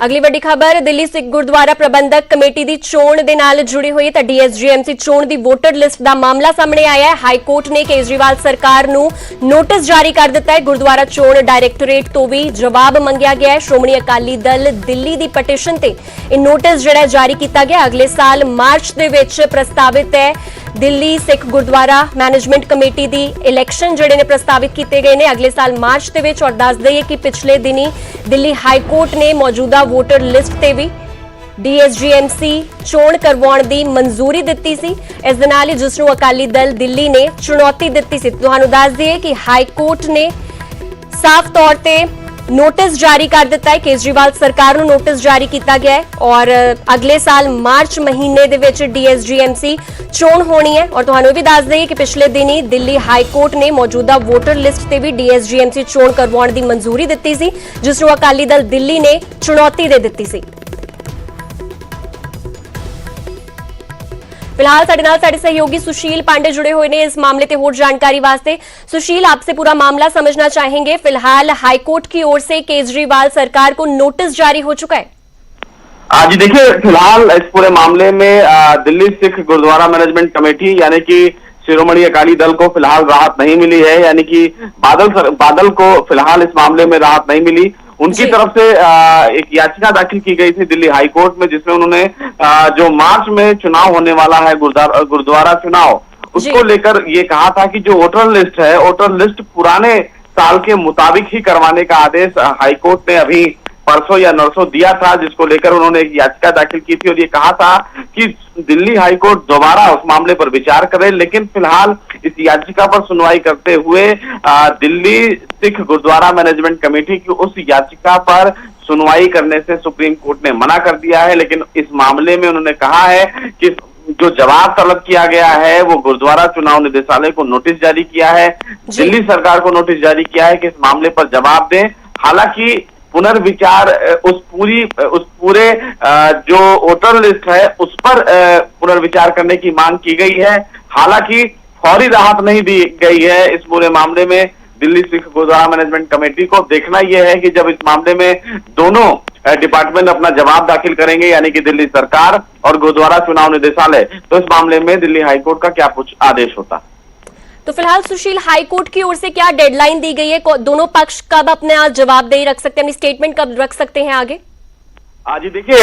ਅਗਲੀ ਵੱਡੀ ਖਬਰ ਦਿੱਲੀ ਸਿੱਖ ਗੁਰਦੁਆਰਾ ਪ੍ਰਬੰਧਕ ਕਮੇਟੀ ਦੀ ਚੋਣ ਦੇ ਨਾਲ ਜੁੜੀ ਹੋਈ ਤਾਂ ਡੀਐਸਜੀਐਮਸੀ ਚੋਣ ਦੀ ਵੋਟਰ ਲਿਸਟ ਦਾ ਮਾਮਲਾ ਸਾਹਮਣੇ ਆਇਆ ਹੈ। ਹਾਈ ਕੋਰਟ ਨੇ ਕੇਜਰੀਵਾਲ ਸਰਕਾਰ ਨੂੰ ਨੋਟਿਸ ਜਾਰੀ ਕਰ ਦਿੱਤਾ ਹੈ। ਗੁਰਦੁਆਰਾ ਚੋਣ ਡਾਇਰੈਕਟੋਰੇਟ ਤੋਂ ਵੀ ਜਵਾਬ ਮੰਗਿਆ ਗਿਆ ਹੈ। ਸ਼੍ਰੋਮਣੀ ਅਕਾਲੀ ਦਲ ਦਿੱਲੀ ਦੀ ਪਟੀਸ਼ਨ ਤੇ ਇਹ ਨੋਟਿਸ ਜਿਹੜਾ ਜਾਰੀ ਕੀਤਾ ਗਿਆ ਅਗਲੇ ਸਾਲ ਮਾਰਚ ਦੇ ਵਿੱਚ ਪ੍ਰਸਤਾਵਿਤ ਹੈ। ਦਿੱਲੀ ਸਿੱਖ ਗੁਰਦੁਆਰਾ ਮੈਨੇਜਮੈਂਟ ਕਮੇਟੀ ਦੀ ਇਲੈਕਸ਼ਨ ਜਿਹੜੇ ਨੇ ਪ੍ਰਸਤਾਵਿਤ ਕੀਤੇ ਗਏ ਨੇ ਅਗਲੇ ਸਾਲ ਮਾਰਚ ਦੇ ਵਿੱਚ। ਔਰ ਦੱਸ ਦਈਏ ਕਿ ਪਿਛਲੇ ਦਿਨੀ ਦਿੱਲੀ ਹਾਈ ਕੋਰਟ ਨੇ ਮੌਜੂਦਾ ਵੋਟਰ ਲਿਸਟ ਤੇ ਵੀ ਡੀਐਸਜੀਐਮਸੀ ਚੋਣ ਕਰਵਾਉਣ ਦੀ ਮਨਜ਼ੂਰੀ ਦਿੱਤੀ ਸੀ। ਇਸ ਦੇ ਨਾਲ ਹੀ ਜਿਸ ਨੂੰ ਅਕਾਲੀ ਦਲ ਦਿੱਲੀ ਨੇ ਚੁਣੌਤੀ ਦਿੱਤੀ ਸੀ। ਤੁਹਾਨੂੰ ਦੱਸ ਦਈਏ ਕਿ ਹਾਈ ਕੋਰਟ ਨੇ ਸਾਫ਼ ਤੌਰ ਤੇ नोटिस जारी कर दिता है। केजरीवाल सरकार को नोटिस जारी किया गया है और अगले साल मार्च महीने दे विच डीएसजीएमसी चोण होनी है। और तुहानू भी दस दईए कि पिछले दिन ही दिल्ली हाई कोर्ट ने मौजूदा वोटर लिस्ट ते भी डीएसजीएमसी चोण करवाउण दी मंजूरी दित्ती सी जिस नूं अकाली दल दिल्ली ने चुनौती दे दित्ती सी। फिलहाल साडे सहयोगी सुशील पांडे जुड़े हुए हैं इस मामले ते होर जानकारी वास्ते। सुशील, आपसे पूरा मामला समझना चाहेंगे। फिलहाल हाईकोर्ट की ओर से केजरीवाल सरकार को नोटिस जारी हो चुका है। जी देखिए, फिलहाल इस पूरे मामले में दिल्ली सिख गुरुद्वारा मैनेजमेंट कमेटी यानी कि शिरोमणि अकाली दल को फिलहाल राहत नहीं मिली है। यानी कि बादल को फिलहाल इस मामले में राहत नहीं मिली। उनकी तरफ से एक याचिका दाखिल की गई थी दिल्ली हाई कोर्ट में जिसमें उन्होंने जो मार्च में चुनाव होने वाला है गुरुद्वारा चुनाव उसको लेकर ये कहा था कि जो वोटर लिस्ट है वोटर लिस्ट पुराने साल के मुताबिक ही करवाने का आदेश हाई कोर्ट ने अभी परसों या नरसों दिया था, जिसको लेकर उन्होंने एक याचिका दाखिल की थी और ये कहा था कि दिल्ली हाई कोर्ट दोबारा उस मामले पर विचार करे। लेकिन फिलहाल इस याचिका पर सुनवाई करते हुए दिल्ली सिख गुरुद्वारा मैनेजमेंट कमेटी की उस याचिका पर सुनवाई करने से सुप्रीम कोर्ट ने मना कर दिया है। लेकिन इस मामले में उन्होंने कहा है कि जो जवाब तलब किया गया है वो गुरुद्वारा चुनाव निदेशालय को नोटिस जारी किया है, दिल्ली सरकार को नोटिस जारी किया है कि इस मामले पर जवाब दें। हालांकि पुनर्विचार उस पूरे जो वोटर लिस्ट है उस पर पुनर्विचार करने की मांग की गई है। हालांकि फौरी राहत नहीं दी गई है इस पूरे मामले में दिल्ली सिख गुरुद्वारा मैनेजमेंट कमेटी को। देखना यह है कि जब इस मामले में दोनों डिपार्टमेंट अपना जवाब दाखिल करेंगे यानी कि दिल्ली सरकार और गुरुद्वारा चुनाव निदेशालय, तो इस मामले में दिल्ली हाईकोर्ट का क्या कुछ आदेश होता। तो फिलहाल सुशील, हाई कोर्ट की ओर से क्या डेडलाइन दी गई है? दोनों पक्ष कब अपने जवाबदेही रख सकते हैं, अपनी स्टेटमेंट कब रख सकते हैं आगे? जी देखिए,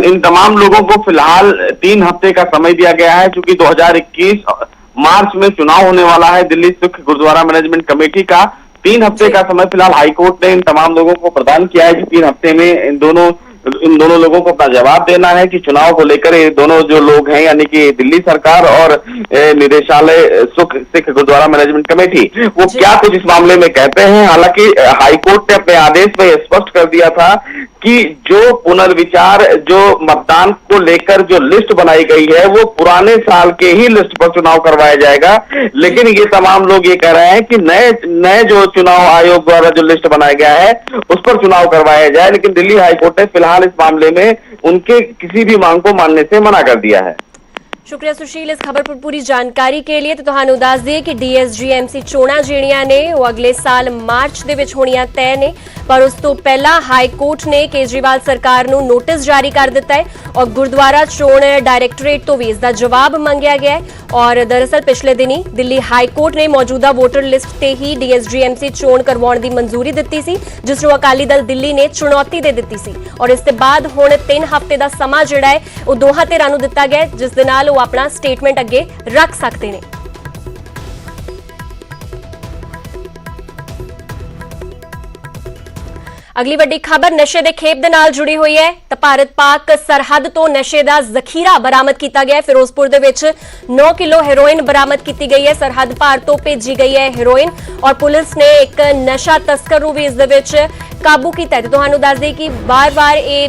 इन तमाम लोगों को फिलहाल 3 हफ्ते का समय दिया गया है क्योंकि 2021 मार्च में चुनाव होने वाला है। दिल्ली सिख गुरुद्वारा मैनेजमेंट कमेटी का 3 हफ्ते का समय फिलहाल हाईकोर्ट ने इन तमाम लोगों को प्रदान किया है कि 3 हफ्ते में इन दोनों लोगों को अपना जवाब देना है कि चुनाव को लेकर ये दोनों जो लोग हैं यानी कि दिल्ली सरकार और निदेशालय सिख गुरुद्वारा मैनेजमेंट कमेटी वो क्या कुछ इस मामले में कहते हैं। हालांकि हाईकोर्ट ने अपने आदेश में स्पष्ट कर दिया था कि जो पुनर्विचार जो मतदान को लेकर जो लिस्ट बनाई गई है वो पुराने साल के ही लिस्ट पर चुनाव करवाया जाएगा। लेकिन ये तमाम लोग ये कह रहे हैं कि नए जो चुनाव आयोग द्वारा जो लिस्ट बनाया गया है उस पर चुनाव करवाया जाए। लेकिन दिल्ली हाईकोर्ट ने फिलहाल इस मामले में उनके किसी भी मांग को मानने से मना कर दिया है। शुक्रिया सुशील इस खबर पर पूरी जानकारी के लिए। तो तुहानू दस दिए कि डीएसजीएमसी चोणां ਜਿਹੜੀਆਂ ਨੇ ਉਹ अगले साल मार्च ਦੇ ਵਿੱਚ ਹੋਣੀਆਂ ਤੈਅ ਨੇ, पर उस तो पहला हाई कोर्ट ने केजरीवाल सरकार ਨੂੰ नोटिस जारी कर दिता है और गुरुद्वारा चोण डायरैक्टोरेट तो भी इसका जवाब मंगया गया है। और दरअसल पिछले दिनी दिल्ली हाई कोर्ट ने मौजूदा वोटर लिस्ट ते ही डीएसजीएमसी चोण करवाउण दी मंजूरी दित्ती सी जिस नूं अकाली दल दिल्ली ने चुनौती दे दित्ती सी। और इस ते बाद हुण 3 हफ्ते दा समा जिहड़ा है ਉਹ ਦੋਹਾਂ ਧਿਰਾਂ ਨੂੰ ਦਿੱਤਾ ਗਿਆ ਜਿਸ ਦੇ ਨਾਲ ਉਹ ਆਪਣਾ ਸਟੇਟਮੈਂਟ ਅੱਗੇ ਰੱਖ ਸਕਦੇ ਨੇ। अगली वड्डी खबर नशे के खेप दे नाल जुड़ी हुई है। तो भारत पाक सरहद तो नशे का जखीरा बरामद किया गया है। फिरोजपुर दे विच 9 किलो हेरोइन बरामद की गई है। सरहद पार तो भेजी गई है हेरोइन और पुलिस ने एक नशा तस्कर भी इस दे विच काबू किया है। तो तुहानू दस दें कि बार बार ये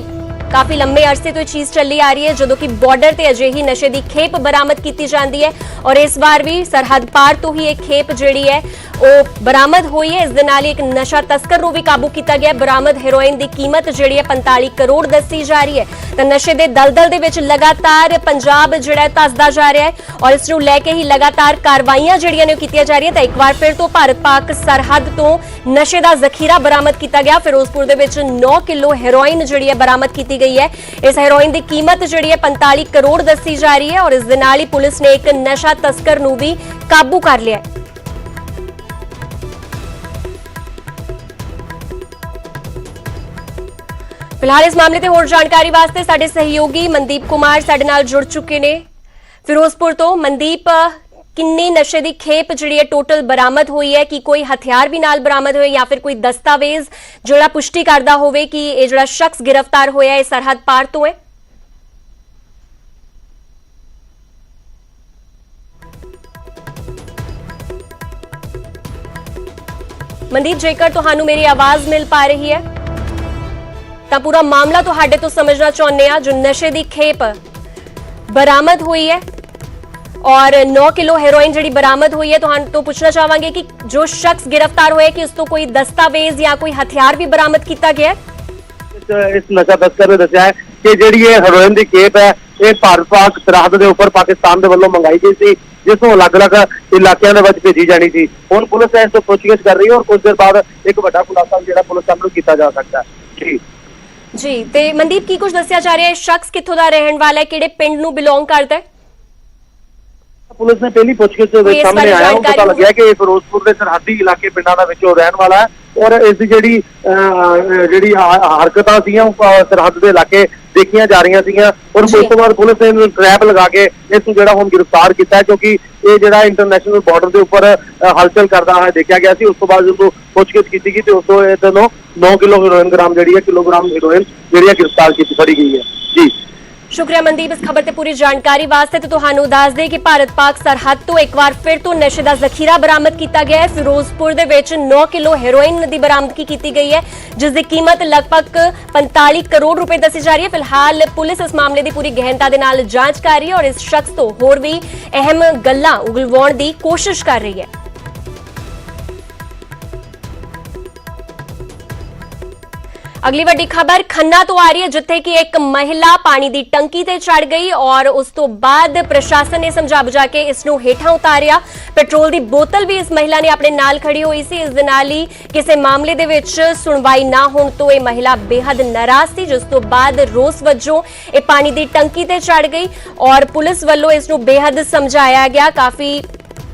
ਕਾਫੀ ਲੰਮੇ ਅਰਸੇ ਤੋਂ ਇਹ ਚੀਜ਼ ਚੱਲੀ ਆ ਰਹੀ ਹੈ ਜਦੋਂ ਕਿ ਬਾਰਡਰ ਤੇ ਅਜਿਹੀ ਨਸ਼ੇ ਦੀ ਖੇਪ ਬਰਾਮਦ ਕੀਤੀ ਜਾਂਦੀ ਹੈ ਔਰ ਇਸ ਵਾਰ ਵੀ ਸਰਹੱਦ ਪਾਰ ਤੋਂ ਹੀ ਇਹ ਖੇਪ ਜਿਹੜੀ ਹੈ ਉਹ ਬਰਾਮਦ ਹੋਈ ਹੈ। ਇਸ ਦੇ ਨਾਲ ਹੀ ਇੱਕ ਨਸ਼ਾ ਤਸਕਰ ਨੂੰ ਵੀ ਕਾਬੂ ਕੀਤਾ ਗਿਆ। ਬਰਾਮਦ ਹੈਰੋਇਨ ਦੀ ਕੀਮਤ ਜਿਹੜੀ ਹੈ 45 ਕਰੋੜ ਦੱਸੀ ਜਾ ਰਹੀ ਹੈ। ਤਾਂ ਨਸ਼ੇ ਦੇ ਦਲਦਲ ਦੇ ਵਿੱਚ ਲਗਾਤਾਰ ਪੰਜਾਬ ਜਿਹੜਾ ਹੈ ਧੱਸਦਾ ਜਾ ਰਿਹਾ ਹੈ ਔਰ ਇਸ ਨੂੰ ਲੈ ਕੇ ਹੀ ਲਗਾਤਾਰ ਕਾਰਵਾਈਆਂ ਜਿਹੜੀਆਂ ਨੇ ਉਹ ਕੀਤੀਆਂ ਜਾ ਰਹੀਆਂ। ਤਾਂ ਇੱਕ ਵਾਰ ਫਿਰ ਤੋਂ ਭਾਰਤ ਪਾਕ ਸਰਹੱਦ ਤੋਂ ਨਸ਼ੇ ਦਾ ਜ਼ਖੀਰਾ ਬਰਾਮਦ ਕੀਤਾ ਗਿਆ। ਫਿਰੋਜ਼ਪੁਰ ਦੇ ਵਿੱਚ 9 ਕਿਲੋ ਹੈਰੋਇਨ ਜਿਹੜੀ ਹੈ ਬਰਾਮਦ ਕੀਤੀ ਗਈ ਹੈ। ਇਸ ਹੈਰੋਇਨ ਦੀ ਕੀਮਤ ਜਿਹੜੀ ਹੈ 45 ਕਰੋੜ ਦੱਸੀ ਜਾ ਰਹੀ ਹੈ ਔਰ ਇਸ ਦੇ ਨਾਲ ਹੀ ਪੁਲਿਸ ਨੇ ਇੱਕ ਨਸ਼ਾ ਤਸਕਰ ਨੂੰ ਵੀ ਕਾਬੂ ਕਰ ਲਿਆ ਹੈ। ਫਿਲਹਾਲ ਇਸ ਮਾਮਲੇ ਤੇ ਹੋਰ ਜਾਣਕਾਰੀ ਵਾਸਤੇ ਸਾਡੇ ਸਹਿਯੋਗੀ ਮਨਦੀਪ ਕੁਮਾਰ ਸਾਡੇ ਨਾਲ ਜੁੜ ਚੁੱਕੇ ਨੇ ਫਿਰੋਜ਼ਪੁਰ ਤੋਂ। ਮਨਦੀਪ, ਕਿੰਨੀ ਨਸ਼ੇ ਦੀ ਖੇਪ ਜਿਹੜੀ ਹੈ ਟੋਟਲ ਬਰਾਮਦ ਹੋਈ ਹੈ? ਕਿ ਕੋਈ ਹਥਿਆਰ ਵੀ ਨਾਲ ਬਰਾਮਦ ਹੋਏ ਜਾਂ ਫਿਰ ਕੋਈ ਦਸਤਾਵੇਜ਼ ਜਿਹੜਾ ਪੁਸ਼ਟੀ ਕਰਦਾ ਹੋਵੇ ਕਿ ਇਹ ਜਿਹੜਾ ਸ਼ਖਸ ਗ੍ਰਿਫਤਾਰ ਹੋਇਆ ਹੈ ਸਰਹੱਦ ਪਾਰ ਤੋਂ ਹੈ? ਮਨਦੀਪ, ਜੇਕਰ ਤੁਹਾਨੂੰ ਮੇਰੀ ਆਵਾਜ਼ ਮਿਲ ਪਾ ਰਹੀ ਹੈ ਤਾਂ ਪੂਰਾ ਮਾਮਲਾ ਤੁਹਾਡੇ ਤੋਂ ਸਮਝਣਾ ਚਾਹੁੰਦੇ ਆ। ਜੋ ਨਸ਼ੇ ਦੀ ਖੇਪ ਬਰਾਮਦ ਹੋਈ ਹੈ ਔਰ 9 ਕਿਲੋ ਹੈਰੋਇਨ ਜਿਹੜੀ ਬਰਾਮਦ ਹੋਈ ਹੈ, ਤੁਹਾਨੂੰ ਤੋਂ ਪੁੱਛਣਾ ਚਾਹਾਂਗੇ ਕਿ ਜੋ ਸ਼ਖਸ ਗ੍ਰਿਫਤਾਰ ਹੋਇਆ ਕਿ ਉਸ ਤੋਂ ਕੋਈ ਦਸਤਾਵੇਜ਼ ਜਾਂ ਕੋਈ ਹਥਿਆਰ ਵੀ ਬਰਾਮਦ ਕੀਤਾ ਗਿਆ ਹੈ? ਇਸ ਨਸ਼ਾ ਤਸਕਰ ਨੇ ਦੱਸਿਆ ਹੈ ਕਿ ਜਿਹੜੀ ਇਹ ਹੈਰੋਇਨ ਦੀ ਖੇਪ ਹੈ ਇਹ ਭਾਰਤ ਪਾਕ ਸਰਹੱਦ ਦੇ ਉੱਪਰ ਪਾਕਿਸਤਾਨ ਦੇ ਵੱਲੋਂ ਮੰਗਾਈ ਗਈ ਸੀ, ਜਿਸ ਨੂੰ ਅਲੱਗ-ਅਲੱਗ ਇਲਾਕਿਆਂ ਦੇ ਵਿੱਚ ਭੇਜੀ ਜਾਣੀ ਸੀ। ਹੁਣ ਪੁਲਿਸ ਇਸ ਤੋਂ ਪੁੱਛਗਿੱਛ ਕਰ ਰਹੀ ਹੈ ਔਰ ਕੁਝ ਦੇਰ ਬਾਅਦ ਇੱਕ ਵੱਡਾ ਖੁਲਾਸਾ ਜਿਹੜਾ ਪੁਲਿਸ ਸਾਹਮਣੇ ਕੀਤਾ ਜਾ ਸਕਦਾ ਹੈ। ਜੀ, ਤੇ ਮਨਦੀਪ, ਕੀ ਕੁਝ ਦੱਸਿਆ ਜਾ ਰਿਹਾ ਹੈ? ਸ਼ਖਸ ਕਿੱਥੋਂ ਦਾ ਰਹਿਣ ਵਾਲਾ ਹੈ? ਕਿਹੜੇ ਪਿੰਡ ਨੂੰ ਬਿਲੋਂਗ ਕਰਦਾ ਹੈ? ਪੁਲਿਸ ਨੇ ਪਹਿਲੀ ਪੁੱਛਗਿੱਛ ਦੇ ਵਿੱਚ ਸਾਹਮਣੇ ਆਇਆ ਉਹ ਪਤਾ ਲੱਗਿਆ ਕਿ ਇਹ ਫਿਰੋਜ਼ਪੁਰ ਦੇ ਸਰਹੱਦੀ ਇਲਾਕੇ ਪਿੰਡਾਂ ਦਾ ਵਿੱਚੋਂ ਰਹਿਣ ਵਾਲਾ ਹੈ ਔਰ ਇਸ ਦੀ ਜਿਹੜੀ ਹਰਕਤਾਂ ਸੀਗੀਆਂ ਸਰਹੱਦ ਦੇ ਇਲਾਕੇ ਦੇਖੀਆਂ ਜਾ ਰਹੀਆਂ ਸੀਗੀਆਂ ਔਰ ਉਸ ਤੋਂ ਬਾਅਦ ਪੁਲਿਸ ਨੇ ਇਹਨੂੰ ਟ੍ਰੈਪ ਲਗਾ ਕੇ ਇਸ ਨੂੰ ਜਿਹੜਾ ਹੁਣ ਗ੍ਰਿਫਤਾਰ ਕੀਤਾ ਕਿਉਂਕਿ ਇਹ ਜਿਹੜਾ ਇੰਟਰਨੈਸ਼ਨਲ ਬਾਰਡਰ ਦੇ ਉੱਪਰ ਹਲਚਲ ਕਰਦਾ ਹੋਇਆ ਦੇਖਿਆ ਗਿਆ ਸੀ। ਉਸ ਤੋਂ ਬਾਅਦ ਜਦੋਂ ਪੁੱਛਗਿੱਛ ਕੀਤੀ ਗਈ ਤੇ ਉਸ ਤੋਂ ਇਹ ਦੋਨੋਂ 9 ਕਿਲੋ ਹੈਰੋਇਨ ਕਿਲੋਗ੍ਰਾਮ ਹੈਰੋਇਨ ਜਿਹੜੀ ਹੈ ਗ੍ਰਿਫਤਾਰ ਕੀਤੀ ਫੜੀ ਗਈ ਹੈ। ਜੀ, ਸ਼ੁਕਰੀਆ ਮਨਦੀਪ ਇਸ ਖਬਰ ਤੇ ਪੂਰੀ ਜਾਣਕਾਰੀ ਵਾਸਤੇ। ਤੇ ਤੁਹਾਨੂੰ ਦੱਸ ਦੇ ਕਿ ਭਾਰਤ ਪਾਕ ਸਰਹੱਦ ਤੋਂ ਇੱਕ ਵਾਰ ਫਿਰ ਤੋਂ ਨਸ਼ੇ ਦਾ ਜ਼ਖੀਰਾ ਬਰਾਮਦ ਕੀਤਾ ਗਿਆ ਹੈ। ਫਿਰੋਜ਼ਪੁਰ ਦੇ ਵਿੱਚ 9 ਕਿਲੋ ਹੈਰੋਇਨ ਦੀ ਬਰਾਮਦਗੀ ਕੀਤੀ ਗਈ ਹੈ ਜਿਸ ਦੀ ਕੀਮਤ ਲਗਭਗ 45 ਕਰੋੜ ਰੁਪਏ ਦੱਸੀ ਜਾ ਰਹੀ ਹੈ। ਫਿਲਹਾਲ ਪੁਲਿਸ ਇਸ ਮਾਮਲੇ ਦੀ ਪੂਰੀ ਗਹਿਨਤਾ ਦੇ ਨਾਲ ਜਾਂਚ ਕਰ ਰਹੀ ਹੈ ਔਰ ਇਸ ਸ਼ਖਸ ਤੋਂ ਹੋਰ ਵੀ ਅਹਿਮ ਗੱਲਾਂ ਉਗਲਵਾਉਣ ਦੀ ਕੋਸ਼ਿਸ਼ ਕਰ ਰਹੀ ਹੈ। ਅਗਲੀ ਵੱਡੀ ਖਬਰ ਖੰਨਾ ਤੋਂ ਆ ਰਹੀ ਹੈ ਜਿੱਥੇ ਕਿ ਇੱਕ ਮਹਿਲਾ ਪਾਣੀ ਦੀ ਟੰਕੀ ਤੇ ਚੜ ਗਈ ਔਰ ਉਸ ਤੋਂ ਬਾਅਦ ਪ੍ਰਸ਼ਾਸਨ ਨੇ ਸਮਝਾ ਬੁਝਾ ਕੇ ਇਸ ਨੂੰ ਹੇਠਾਂ ਉਤਾਰਿਆ। ਪੈਟਰੋਲ ਦੀ ਬੋਤਲ ਵੀ ਇਸ ਮਹਿਲਾ ਨੇ ਆਪਣੇ ਨਾਲ ਖੜੀ ਹੋਈ ਸੀ। ਇਸ ਦੇ ਨਾਲ ਹੀ ਕਿਸੇ ਮਾਮਲੇ ਦੇ ਵਿੱਚ ਸੁਣਵਾਈ ਨਾ ਹੋਣ ਤੋਂ ਇਹ ਮਹਿਲਾ ਬੇहद ਨਾਰਾਜ਼ ਸੀ ਜਿਸ ਤੋਂ ਬਾਅਦ ਰੋਸ ਵਜੋਂ ਇਹ ਪਾਣੀ ਦੀ ਟੰਕੀ ਤੇ ਚੜ ਗਈ ਔਰ ਪੁਲਿਸ ਵੱਲੋਂ ਇਸ ਨੂੰ ਬੇहद ਸਮਝਾਇਆ ਗਿਆ। ਕਾਫੀ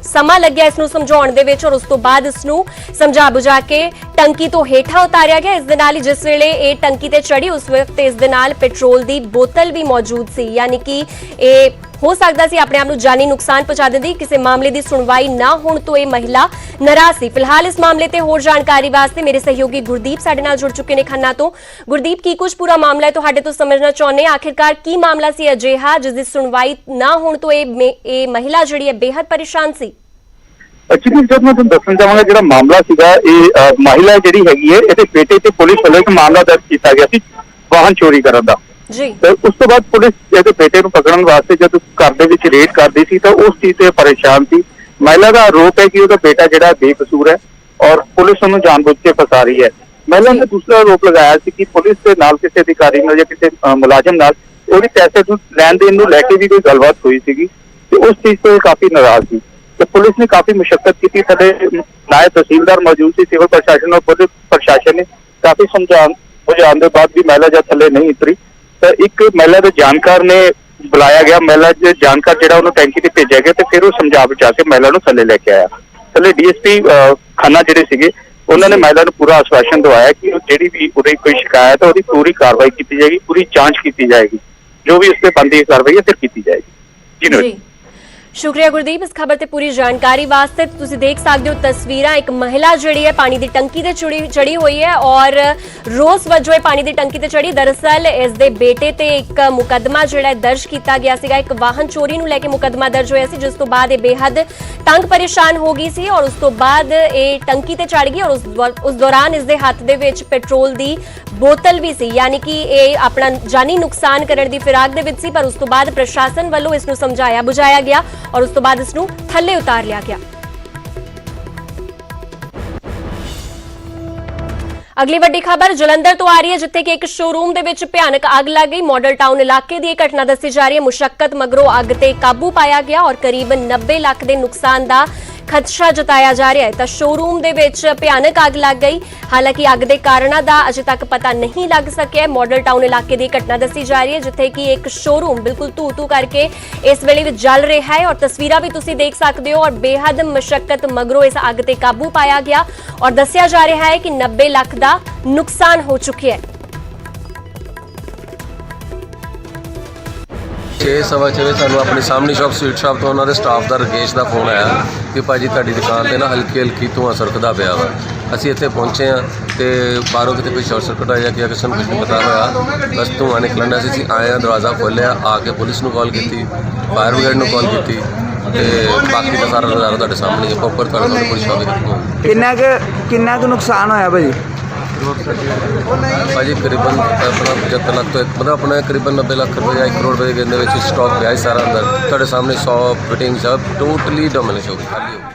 ਸਮਾਂ ਲੱਗਿਆ ਇਸ ਨੂੰ ਸਮਝਾਉਣ ਦੇ ਵਿੱਚ ਔਰ ਉਸ ਤੋਂ ਬਾਅਦ ਇਸ ਨੂੰ ਸਮਝਾ ਬੁਝਾ ਕੇ ਟੰਕੀ ਤੋਂ ਹੇਠਾਂ ਉਤਾਰਿਆ ਗਿਆ। ਇਸ ਦੇ ਨਾਲ ਹੀ ਜਿਸ ਵੇਲੇ ਇਹ ਟੰਕੀ ਤੇ ਚੜੀ ਉਸ ਵਕਤ ਇਸ ਦੇ ਨਾਲ ਪੈਟਰੋਲ ਦੀ ਬੋਤਲ ਵੀ ਮੌਜੂਦ ਸੀ, ਯਾਨੀ ਕਿ ਇਹ ਹੋ ਸਕਦਾ ਸੀ ਆਪਣੇ ਆਪ ਨੂੰ ਜਾਨੀ ਨੁਕਸਾਨ ਪਹੁੰਚਾ ਦਿੰਦੀ। ਕਿਸੇ ਮਾਮਲੇ ਦੀ ਸੁਣਵਾਈ ਨਾ ਹੋਣ ਤੋਂ ਇਹ ਮਹਿਲਾ ਨਾਰਾਜ਼ ਸੀ। ਫਿਲਹਾਲ ਇਸ ਮਾਮਲੇ ਤੇ ਹੋਰ ਜਾਣਕਾਰੀ ਵਾਸਤੇ ਮੇਰੇ ਸਹਿਯੋਗੀ ਗੁਰਦੀਪ ਸਾਡੇ ਨਾਲ ਜੁੜ ਚੁੱਕੇ ਨੇ ਖੰਨਾ ਤੋਂ। ਗੁਰਦੀਪ, ਕੀ ਕੁਝ ਪੂਰਾ ਮਾਮਲਾ ਹੈ ਤੁਹਾਡੇ ਤੋਂ ਸਮਝਣਾ ਚਾਹੁੰਦੇ ਹਾਂ। ਆਖਿਰਕਾਰ ਕੀ ਮਾਮਲਾ ਸੀ ਅਜਿਹਾ ਜਿਸ ਦੀ ਸੁਣਵਾਈ ਨਾ ਹੋਣ ਤੋਂ ਇਹ ਮਹਿਲਾ ਜਿਹੜੀ ਹੈ ਬੇहद ਪਰੇਸ਼ਾਨ ਸੀ? ਐਕਚੁਅਲੀ ਜਦ ਮੈਂ ਤੁਹਾਨੂੰ ਦੱਸਣਾ ਚਾਹਾਂਗਾ ਜਿਹੜਾ ਮਾਮਲਾ ਸੀਗਾ ਇਹ ਮਹਿਲਾ ਜਿਹੜੀ ਹੈਗੀ ਹੈ ਇਹਦੇ ਬੇਟੇ ਤੇ ਪੁਲਿਸ ਵੱਲੋਂ ਇੱਕ ਮਾਮਲਾ ਦਰਜ ਕੀਤਾ ਗਿਆ ਸੀ ਵਾਹਨ ਚੋਰੀ ਕਰਨ ਦਾ। ਜੀ, ਤੇ ਉਸ ਤੋਂ ਬਾਅਦ ਪੁਲਿਸ ਇਹਦੇ ਬੇਟੇ ਨੂੰ ਪਕੜਨ ਵਾਸਤੇ ਜਦ ਘਰ ਦੇ ਵਿੱਚ ਰੇਡ ਕਰਦੀ ਸੀ ਤਾਂ ਉਸ ਚੀਜ਼ ਤੇ ਪਰੇਸ਼ਾਨ ਸੀ। ਮਹਿਲਾ ਦਾ ਆਰੋਪ ਹੈ ਕਿ ਉਹਦਾ ਬੇਟਾ ਜਿਹੜਾ ਬੇਕਸੂਰ ਹੈ ਔਰ ਪੁਲਿਸ ਉਹਨੂੰ ਜਾਣਬੁੱਝ ਕੇ ਫਸਾ ਰਹੀ ਹੈ। ਮਹਿਲਾ ਨੇ ਦੂਸਰਾ ਆਰੋਪ ਲਗਾਇਆ ਸੀ ਕਿ ਪੁਲਿਸ ਦੇ ਨਾਲ ਕਿਸੇ ਅਧਿਕਾਰੀ ਨਾਲ ਜਾਂ ਕਿਸੇ ਮੁਲਾਜ਼ਮ ਨਾਲ ਉਹਦੀ ਪੈਸੇ ਨੂੰ ਲੈਣ ਦੇਣ ਨੂੰ ਲੈ ਕੇ ਵੀ ਕੋਈ ਗੱਲਬਾਤ ਹੋਈ ਸੀਗੀ ਤੇ ਉਸ ਚੀਜ਼ ਤੋਂ ਕਾਫੀ ਨਾਰਾਜ਼ ਸੀ। तो पुलिस ने काफी मुशक्कत की थी। साडे नायब तहसीलदार मौजूद सी, सिविल प्रशासन और पुलिस प्रशासन ने काफी बुझाने के बाद भी महिला जब थले नहीं उतरी तो एक महिला के जानकार ने बुलाया गया। महिला जानकार जो उन्होंने टैंकी से भेजा गया तो फिर वो समझा बुझा के महिला को थले लेके आया। थले DSP खन्ना जिहड़े सीगे उन्होंने महिला को पूरा आश्वासन दवाया कि जिहड़ी भी उहदी कोई शिकायत है उसकी पूरी कार्रवाई की जाएगी, पूरी जांच की जाएगी, जो भी उस पर बनती कार्रवाई है फिर की जाएगी। जी। शुक्रिया गुरदीप इस खबर ते पूरी जानकारी वास्ते। तुसीं देख सकते हो तस्वीरां, एक महिला जिहड़ी है पानी की टंकी ते चढ़ी हुई है और रोज वजों पानी की टंकी ते चढ़ी। दरअसल इसके बेटे ते एक मुकदमा जिहड़ा है दर्ज किया गया सीगा, एक वाहन चोरी नूं लैके मुकदमा दर्ज होया सी, जिस तो बाद ये बेहद तंग परेशान हो गई सी और उस तो बाद ये टंकी ते चढ़ गई और उस दौरान इसके हत्थ दे विच पेट्रोल की बोतल भी सी, यानी कि ये अपना जानी नुकसान करने की फिराक दे विच सी। पर उस तो बाद प्रशासन वालों इसनूं समझाया बुझाया गया और उस तो बाद इसनूं थल्ले उतार लिया गया। अगली वड्डी खबर जलंधर तो आ रही है, जिथे कि एक शोरूम दे विच भयानक अग लग गई। मॉडल टाउन इलाके की यह घटना दसी जा रही है। मुशक्कत मगरों अग ते काबू पाया गया और करीब 90 लाख के नुकसान का खदशा जताया जा रहा है। तो शोरूम दे विच भयानक अग लग गई, हालांकि अग के कारणों का अजे तक पता नहीं लग सकिया। मॉडल टाउन इलाके की घटना दसी जा रही है, जिथे कि एक शोरूम बिल्कुल धू धू करके इस वेले जल रहा है और तस्वीरां भी तुसीं देख सकते हो। और बेहद मशक्कत मगरों इस अग ते काबू पाया गया और दस्सिया जा रहा है कि 90 लाख का नुकसान हो चुका है। 6:15 ਸਾਨੂੰ ਆਪਣੀ ਸਾਹਮਣੀ ਸ਼ਾਪ ਸਵੀਟ ਸ਼ਾਪ ਤੋਂ ਉਹਨਾਂ ਦੇ ਸਟਾਫ ਦਾ ਰਕੇਸ਼ ਦਾ ਫੋਨ ਆਇਆ ਕਿ ਭਾਜੀ ਤੁਹਾਡੀ ਦੁਕਾਨ ਤੇ ਨਾ ਹਲਕੀ ਹਲਕੀ ਧੂੰਆਂ ਸਰਕਦਾ ਪਿਆ ਵਾ। ਅਸੀਂ ਇੱਥੇ ਪਹੁੰਚੇ ਆ ਤੇ ਬਾਹਰੋਂ ਕਿਤੇ ਕੋਈ ਸ਼ਾਰਟ ਸਰਕਟ ਆਇਆ ਕਿ ਕਿਸੇ ਨੂੰ ਕੁਝ ਨਹੀਂ ਪਤਾ ਹੋਇਆ, ਬਸ ਧੂੰਆਂ ਨਿਕਲਣਾ ਸੀ। ਅਸੀਂ ਆਏ ਆ, ਦਰਵਾਜ਼ਾ ਖੋਲ੍ਹਿਆ, ਆ ਕੇ ਪੁਲਿਸ ਨੂੰ ਕਾਲ ਕੀਤੀ, ਫਾਇਰ ਬ੍ਰਿਗੇਡ ਨੂੰ ਕਾਲ ਕੀਤੀ ਤੇ ਬਾਕੀ ਦਾ ਸਾਰਾ ਨਜ਼ਾਰਾ ਤੁਹਾਡੇ ਸਾਹਮਣੇ ਹੀ ਪ੍ਰੋਪਰ ਤੁਹਾਡੇ ਪੁਲਿਸ ਸ਼ਾਪ ਦੇ ਕਿੰਨਾ ਕੁ ਨੁਕਸਾਨ ਹੋਇਆ ਭਾਜੀ? ਭਾਜੀ ਕਰੀਬਨ ਆਪਣਾ 75 ਲੱਖ ਤੋਂ ਮਤਲਬ ਆਪਣਾ ਕਰੀਬਨ 90 ਲੱਖ ਰੁਪਏ ਜਾਂ 1 ਕਰੋੜ ਰੁਪਏ ਦੇ ਵਿੱਚ ਸਟਾਕ ਪਿਆ ਸਾਰਾ ਅੰਦਰ ਤੁਹਾਡੇ ਸਾਹਮਣੇ। 100 ਫਿਟਿੰਗ ਸਭ ਟੋਟਲੀ ਡੋਮਿਨੇਸ਼ਨ ਹੋ ਗਈ, ਖਾਲੀ ਹੋ ਗਈ।